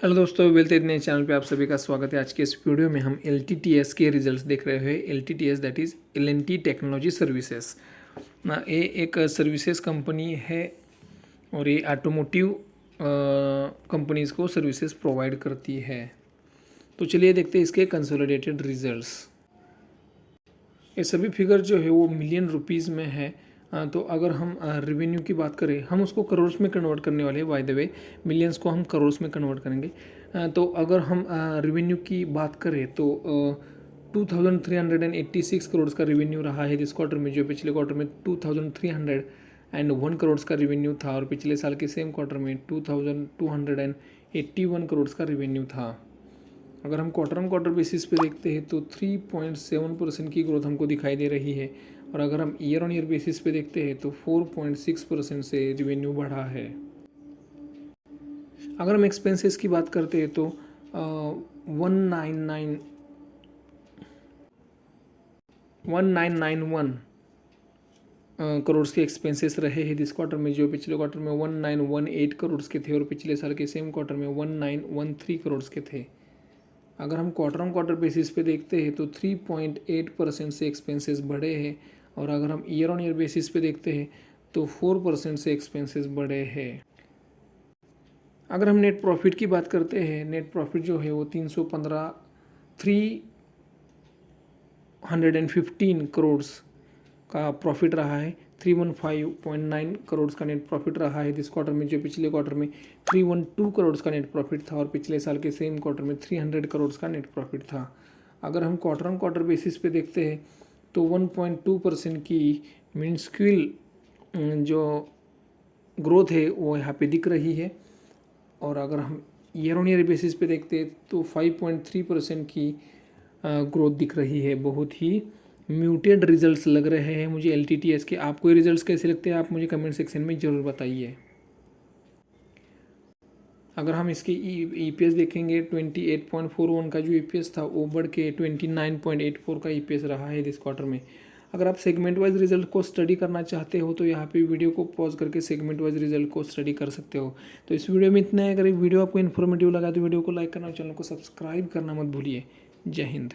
Hello दोस्तों, wealth नए channel पे आप सभी का स्वागत है। आज के इस वीडियो में हम LTTS के रिजल्ट्स देख रहे हैं। LTTS that is L&T technology services ना, ये एक सर्विसेज कंपनी है और ये ऑटोमोटिव कंपनीज़ को सर्विसेज प्रोवाइड करती है। तो चलिए देखते हैं इसके कंसोलिडेटेड रिजल्ट्स। ये सभी फिगर जो है वो मिलियन रुपीज़ में है। तो अगर हम रेवेन्यू की बात करें, हम उसको करोड़ में कन्वर्ट करने वाले हैं। बाय द वे, मिलियंस को हम करोड़ में कन्वर्ट करेंगे। तो अगर हम रेवेन्यू की बात करें तो 2386 करोड़ का रेवेन्यू रहा है दिस क्वार्टर में, जो पिछले क्वार्टर में 2301 करोड़ का रेवेन्यू था और पिछले साल के सेम क्वार्टर में 2281 करोड़ का रेवेन्यू था। अगर हम क्वार्टर ऑन क्वार्टर बेसिस पे देखते हैं तो 3.7% की ग्रोथ हमको दिखाई दे रही है और अगर हम ईयर ऑन ईयर बेसिस पे देखते हैं तो 4.6% से रेवेन्यू बढ़ा है। अगर हम एक्सपेंसेस की बात करते हैं तो 1991 करोड़ के एक्सपेंसेस रहे हैं दिस क्वार्टर में, जो पिछले क्वार्टर में 1918 करोड़ के थे और पिछले साल के सेम क्वार्टर में 1913 करोड़ के थे। अगर हम क्वार्टर ऑन क्वार्टर बेसिस पे देखते हैं तो 3.8% से एक्सपेंसेस बढ़े हैं और अगर हम ईयर ऑन ईयर बेसिस पे देखते हैं तो 4% से एक्सपेंसेस बढ़े हैं। अगर हम नेट प्रॉफिट की बात करते हैं, नेट प्रॉफिट जो है वो 315 करोड़ का प्रॉफिट रहा है। 315.9 करोड़ का नेट प्रॉफिट रहा है दिस क्वार्टर में, जो पिछले क्वार्टर में 312 करोड़ का नेट प्रॉफिट था और पिछले साल के सेम क्वार्टर में 300 करोड़ का नेट प्रॉफिट था। अगर हम क्वार्टर ऑन क्वार्टर बेसिस पे देखते हैं तो 1.2% की मिनस्क्यूल जो ग्रोथ है वो यहाँ पे दिख रही है और अगर हम ईयर ऑन ईयर बेसिस पे देखते हैं तो 5.3% की ग्रोथ दिख रही है। बहुत ही म्यूटेड रिजल्ट्स लग रहे हैं मुझे LTTS के। आपको ये रिजल्ट्स कैसे लगते हैं आप मुझे कमेंट सेक्शन में ज़रूर बताइए। अगर हम इसके EPS देखेंगे, 28.41 का जो EPS था वो बढ़ के 29.84 का EPS रहा है दिस क्वार्टर में। अगर आप सेगमेंट वाइज रिजल्ट को स्टडी करना चाहते हो तो यहाँ पे वीडियो को पॉज करके सेगमेंट वाइज रिजल्ट को स्टडी कर सकते हो। तो इस वीडियो में इतना है। अगर वीडियो आपको इन्फॉर्मेटिव लगा तो वीडियो को लाइक करना और चैनल को सब्सक्राइब करना मत भूलिए। जय हिंद।